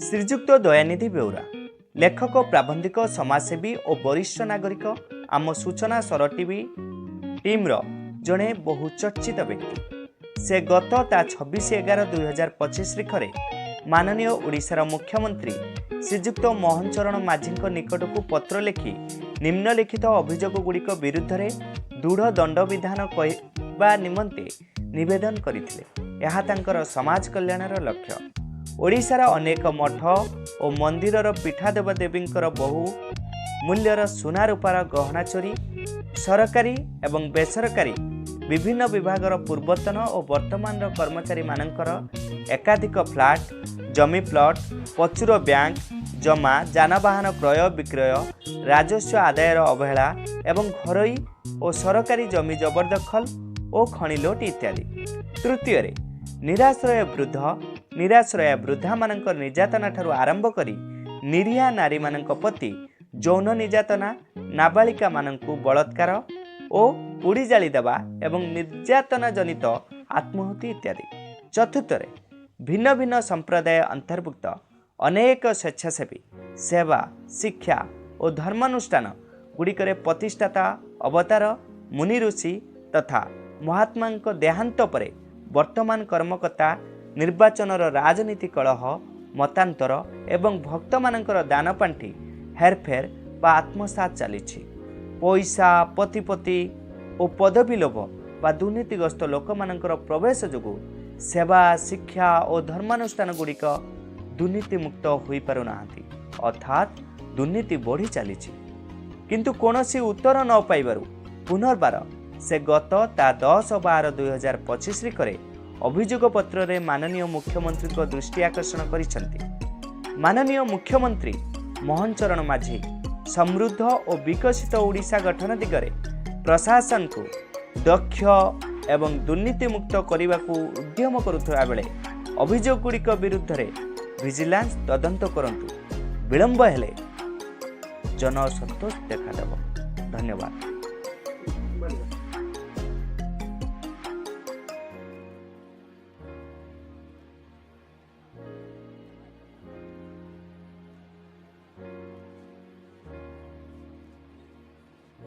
श्रीजुक्त दयानिधि बेउरा लेखक प्राबंधिक समाजसेवी और वरिष्ठ नागरिक आम सूचना सर टीवी टीम्र जड़े बहुचर्चित व्यक्ति। से गत 26/11/2025 तारिखरे माननीय ओडिशार मुख्यमंत्री श्रीजुक्त मोहन चरण माझी निकट को पत्र लिखि निम्नलिखित अभियोग गुड़िक विरुद्ध में दृढ़ दंड विधान कहवा निमंते निवेदन करथिले। यह तांकर समाज कल्याणर लक्ष्य। ओडिशार अनेक मठ और मंदिरर पीठादेव देवींकर बहु मूल्यर सुना रूपार गहना चोरी, सरकारी एवं बेसरकारी विभिन्न विभागर पूर्वतन और वर्तमान कर्मचारी मानकर एकाधिक फ्लैट, जमी प्लॉट, प्रचुर बैंक जमा, जानवाहन क्रय विक्रय, राजस्व आदायर अवहेला एवं घरोई और सरकारी जमी जबरदखल और खनि लोट इत्यादि। तृतीय निराश्रय वृद्धा मानक निर्यातना ठारू आरंभ करी निरीहा नारी मानक प्रति यौन निर्यातना, नाबालिका मानकु बलात्कार और पोड़ी जाली देवा एवं निर्यातना जनित आत्महत्या इत्यादि। चतुर्थ भिन्न भिन्न संप्रदाय अंतर्भुक्त अनेक स्वेच्छासेवी सेवा, शिक्षा और धर्मानुष्ठान गुड़िकरे प्रतिष्ठाता अवतार मुनि ऋषि तथा महात्मा देहांत परे वर्तमान कर्मकर्ता निर्वाचनर राजनीति कलह, मतांतर एवं भक्त मानकर दानपांठी हेरफेर बा आत्मसात चली। पैसा, प्रतिपत्ति और पदवी लोभ बा दुर्नीतिग्रस्त लोक मानकर प्रवेश जोगु सेवा, शिक्षा और धर्मानुष्ठान गुड़िक दुर्नीति मुक्त हो पारुना, अर्थात दुर्नीति बढ़ी चली। किंतु कौनसी उत्तर न पाइबारु पुनर्बार से गत 10/12/2025 तारिखरे अभियोग पत्र रे माननीय मुख्यमंत्री को दृष्टि आकर्षण करिसेंति। माननीय मुख्यमंत्री मोहन चरण माझी समृद्ध और विकसित ओडिशा गठन दिगरे प्रशासन को दक्ष एवं दुर्नीति मुक्त करने को उद्यम करुवा बेले अभियोग गुड़िक विरुद्ध रे विजिलेंस तदंत करंतु। विलंब हेले जनसंतोष देखादेव। धन्यवाद।